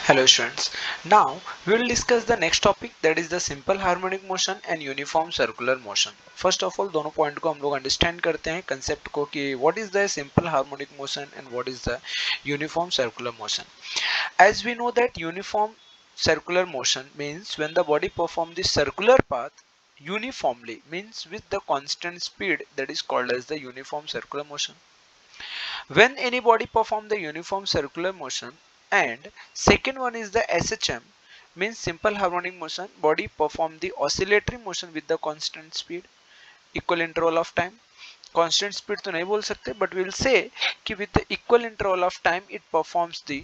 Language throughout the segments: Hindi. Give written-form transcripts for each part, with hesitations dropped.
Hello students. Now we will discuss the next topic, that is the simple harmonic motion and uniform circular motion. First of all दोनों पॉइंट को हम लोग अंडरस्टैंड करते हैं कंसेप्ट को कि what is the simple harmonic motion and what is the uniform circular motion. As we know that uniform circular motion means when the body performs the circular path uniformly, means with the constant speed, that is called as the uniform circular motion. When any body perform the uniform circular motion, and second one is the SHM, means simple harmonic motion, body perform the oscillatory motion with the constant speed, equal interval of time. Constant speed तो नहीं बोल सकते, but we will say कि with the equal interval of time it performs the,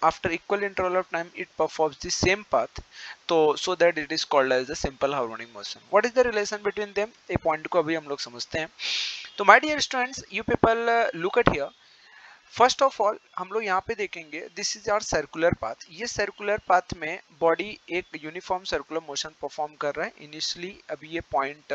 after equal interval of time it performs the same path, so that it is called as the simple harmonic motion. What is the relation between them, ये point को अभी हम लोग समझते हैं. तो my dear students, you people look at here. First of all हम लोग यहाँ पे देखेंगे, this is our circular path. ये सर्कुलर पाथ में बॉडी एक यूनिफॉर्म सर्कुलर मोशन परफॉर्म कर रहा है. इनिशियली अभी ये पॉइंट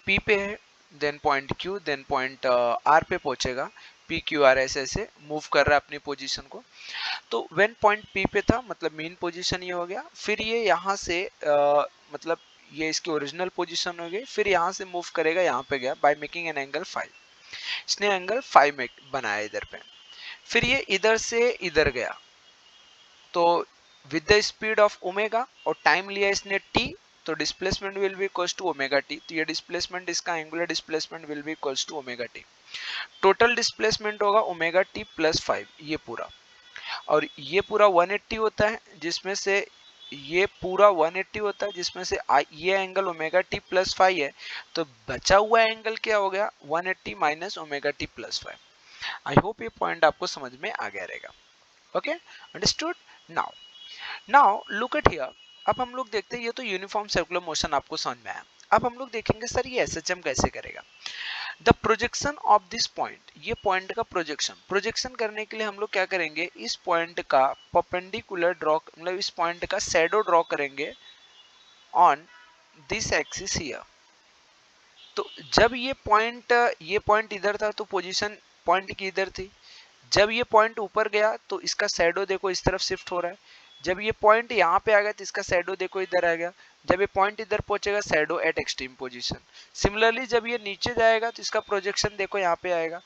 पी पे है, then point Q, then point R पे पहुंचेगा. पी क्यू आर ऐसे मूव कर रहा है अपनी पोजीशन को. तो व्हेन पॉइंट पी पे था मतलब मेन पोजीशन ये हो गया. फिर ये यहाँ से मतलब ये इसकी ओरिजिनल पोजीशन हो गई. फिर यहाँ से मूव करेगा, यहाँ पे गया बाय मेकिंग एन एंगल 5. इसने एंगल 5 में बनाया इधर पे. फिर ये इधर से इधर गया, तो with the speed of omega और टाइम लिया इसने टी, तो displacement will be equals to omega t. तो ये डिस्प्लेसमेंट, इसका angular displacement will be equals to omega t. Total displacement होगा ओमेगा टी प्लस 5 ये पूरा. और ये पूरा 180 होता है, जिसमें से ये पूरा 180 होता है, जिसमें से ये एंगल ओमेगा टी प्लस 5 है. तो बचा हुआ एंगल क्या हो गया, 180 minus omega T plus 5. I hope ये पॉइंट आपको समझ में आ गया रहेगा. Okay, understood. Now now look at here. अब हम लोग देखते हैं, ये तो यूनिफॉर्म सर्कुलर मोशन आपको समझ में आया. अब हम लोग देखेंगे सर ये एसएचएम कैसे करेगा. The projection of this point, ये पॉइंट का प्रोजेक्शन करने के लिए हम लोग क्या करेंगे, इस पॉइंट का परपेंडिकुलर ड्रॉ, मतलब इस पॉइंट का शैडो ड्रॉ करेंगे ऑन दिस एक्सिस हियर. तो जब ये पॉइंट इधर था तो पोजीशन पॉइंट की इधर थी. जब ये पॉइंट ऊपर गया तो इसका शैडो देखो इस तरफ शिफ्ट हो रहा है. जब ये पॉइंट यहाँ पे आ गया तो इसका शैडो देखो इधर आ गया. जब ये पॉइंट इधर पहुंचेगा, shadow eight extreme position. Similarly जब ये नीचे जाएगा तो इसका प्रोजेक्शन देखो यहाँ पे आएगा.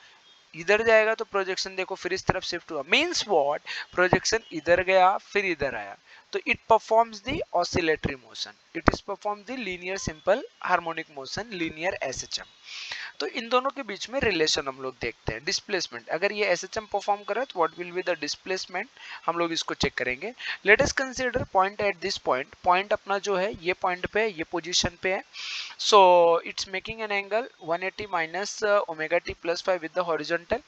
इधर जाएगा तो प्रोजेक्शन देखो फिर इस तरफ शिफ्ट हुआ. मींस व्हाट, प्रोजेक्शन इधर गया फिर इधर आया. तो it performs the oscillatory motion, it is perform the linear simple harmonic motion, linear SHM. तो इन दोनों के बीच में रिलेशन हम लोग देखते हैं. डिस्प्लेसमेंट, अगर ये एसएचएम परफॉर्म करे तो what will be the displacement, हम लोग इसको चेक करेंगे. Let us consider point at this point. Point अपना जो है ये पॉइंट पे है, ये पोजीशन पे है. So it's making an angle 180 minus omega T plus 5 with the horizontal.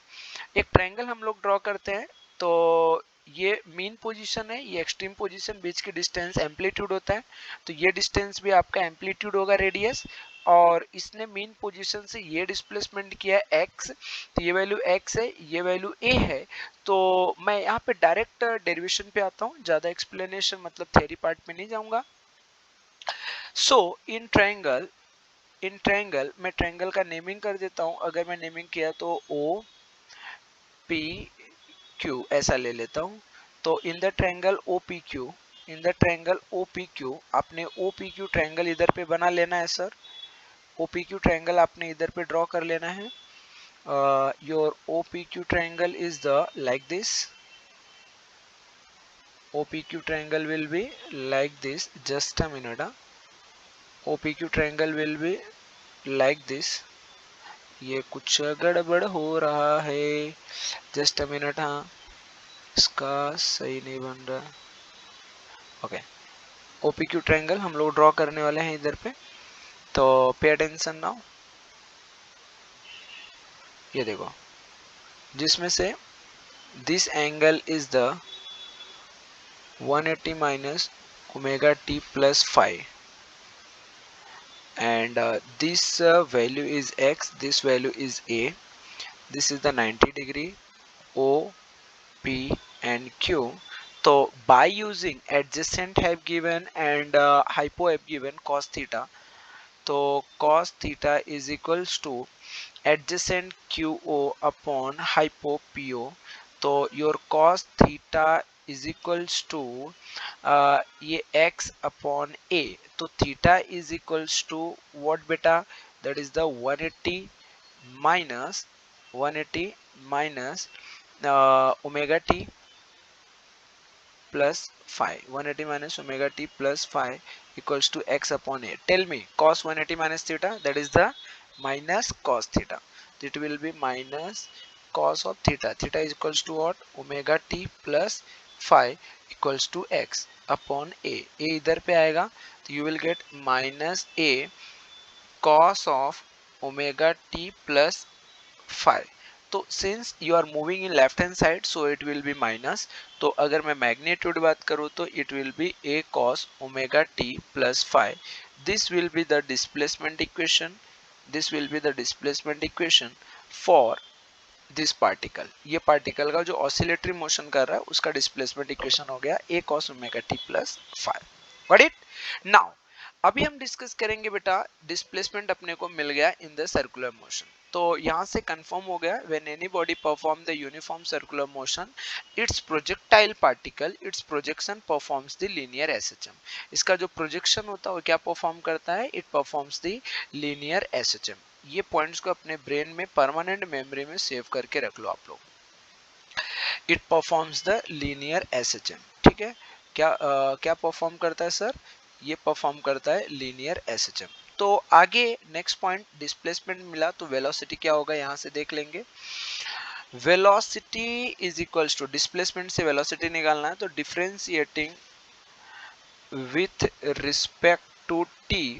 एक ट्रायंगल हम लोग ड्रॉ करते हैं. तो ये मीन पोजीशन है, ये एक्सट्रीम पोजीशन, बीच की डिस्टेंस एम्पलीट्यूड होता है. तो ये डिस्टेंस भी आपका एम्पलीट्यूड होगा, रेडियस. और इसने मीन पोजीशन से ये डिस्प्लेसमेंट किया है x. तो ये वैल्यू x है, ये वैल्यू a है. तो मैं यहाँ पे डायरेक्ट डेरिवेशन पे आता हूँ, ज्यादा एक्सप्लेनेशन मतलब थ्योरी पार्ट में नहीं जाऊंगा. सो इन ट्रायंगल मैं ट्रायंगल का नेमिंग कर देता हूँ. अगर मैं नेमिंग किया तो ओ पी क्यू ऐसा ले लेता हूँ. तो in the triangle O P Q, in the triangle O P Q, आपने ओ पी क्यू ट्रायंगल इधर पे बना लेना है सर. OPQ ट्रायंगल आपने इधर पे ड्रॉ कर लेना है. Your OPQ triangle is the like this. OPQ triangle will be like this. Just a minute. OPQ triangle will be like this. ये कुछ गड़बड़ हो रहा है, जस्ट अ मिनट. हाँ, इसका सही नहीं बन रहा. ओके, OPQ ट्रायंगल हम लोग ड्रॉ करने वाले हैं इधर पे. तो पे अटेंशन नाउ. ये देखो, जिसमें से this angle is the 180 minus omega t plus 5, and this value is x, this value is a. This is the 90 degree o p and q. So by using adjacent have given and hypo have given cos theta. So cos theta is equals to adjacent qo upon hypo po. तो your cos theta is equals to ये x अपॉन a, तो theta is equals to what बेटा, that is the 180 minus omega T plus phi, 180 minus omega t plus phi equals to x upon a. Tell me cos 180 minus theta, that is the minus cos theta. It will be minus cos of theta. Theta is equals to what? Omega t plus phi equals to x upon a. A इधर पे आएगा तो you will get minus a cos of omega t plus phi. तो since you are moving in left hand side so it will be minus, तो अगर मैं मैग्नीट्यूड बात करूँ तो it will be a cos omega t plus phi. This will be the displacement equation, this will be the displacement equation for this particle. ये पार्टिकल का जो ऑसिलेटरी मोशन कर रहा है उसका डिस्प्लेसमेंट इक्वेशन हो गया a cos omega t plus phi. Got it? Now अभी हम डिस्कस करेंगे बेटा डिस्प्लेसमेंट अपने को मिल गया इन द सर्कुलर मोशन. तो यहाँ से कंफर्म हो गया when any body perform the uniform circular motion it's projectile particle it's projection performs the linear SHM. इसका जो प्रोजेक्शन होता है वो क्या परफॉर्म करता है? It performs the linear SHM. ये पॉइंट्स को अपने ब्रेन में परमानेंट मेमोरी में सेव करके रख लो आप लोग. It performs the linear SHM. ठीक है, क्या परफॉर्म करता है सर? ये परफॉर्म करता है लीनियर एसएचएम. तो आगे नेक्स्ट पॉइंट डिस्प्लेसमेंट मिला तो वेलोसिटी क्या होगा यहाँ से देख लेंगे. Velocity is equals to, displacement से वेलोसिटी निकालना है तो differentiating with respect to T,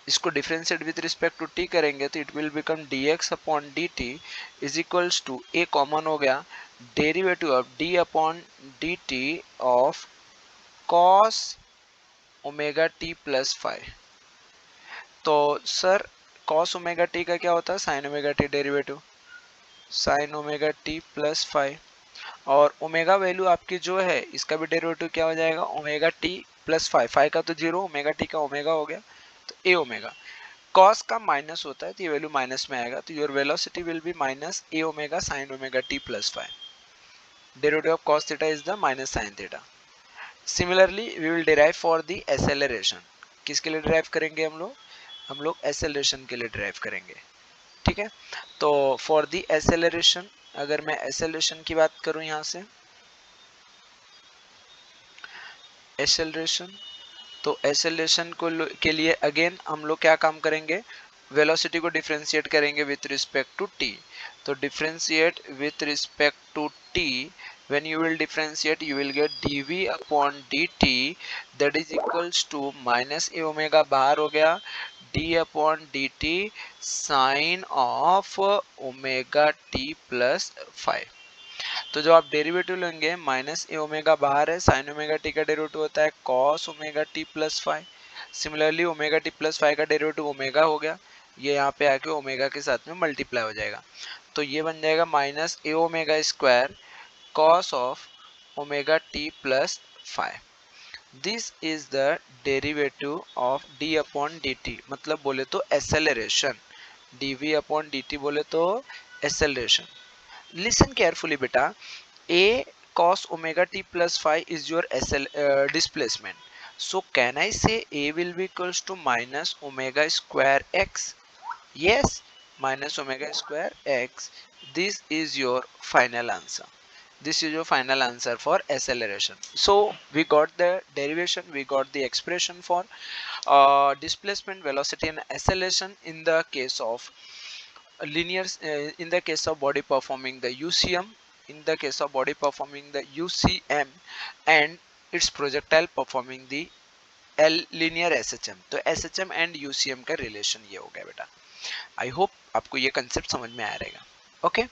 इसको differentiate with respect to T करेंगे तो it will become dx upon dt is equals to a common हो गया derivative of d upon dt of cos omega T plus phi. तो सर cos ओमेगा टी का क्या होता है? sin omega T derivative sin omega T plus phi. और ओमेगा वैल्यू आपकी जो है इसका भी डेरिवेटिव क्या हो जाएगा? Omega T plus phi. phi का तो जीरो, ओमेगा टी का ओमेगा हो गया तो a ओमेगा. cos का माइनस होता है तो ये वैल्यू माइनस में आएगा तो your velocity will be minus a omega sin omega T plus phi. Derivative of cos theta is the minus sin theta. Similarly we will derive for the acceleration. किसके लिए डिराइव करेंगे हम लोग? हम लोग एक्सेलरेशन के लिए डिराइव करेंगे. ठीक है, तो फॉर द एक्सेलरेशन, अगर मैं एक्सेलरेशन की बात करूं यहाँ से एक्सेलरेशन, तो एक्सेलरेशन को के लिए अगेन हम लोग क्या काम करेंगे? वेलोसिटी को डिफरेंशिएट करेंगे विथ रिस्पेक्ट टू टी. तो differentiate with respect to t, when you will differentiate you will get dv upon dt that is equals to minus a omega बाहर हो गया d upon dt sin of omega t plus phi. तो जो आप डेरिवेटिव लेंगे माइनस ए ओमेगा बाहर है, साइन ओमेगा टी का डेरिवेटिव होता है cos omega T plus phi. Similarly omega T plus phi का डेरिवेटिव ओमेगा हो गया, ये यहाँ पे आके ओमेगा के साथ में मल्टीप्लाई हो जाएगा तो ये बन जाएगा minus A omega square cos of omega t plus phi. This is the derivative of d upon dt. मतलब बोले तो acceleration. dv upon dt बोले तो acceleration. Listen carefully बेटा. a cos omega t plus phi is your displacement. So can I say a will be equals to minus omega square x? Yes, minus omega square x. This is your final answer. This is your final answer for acceleration. So we got the derivation, we got the expression for displacement, velocity and acceleration in the case of linear, in the case of body performing the UCM, in the case of body performing the UCM and its projectile performing the L linear SHM. तो SHM and UCM का relation ये हो गया बेटा. I hope आपको ये concept समझ में आ रहेगा. Okay.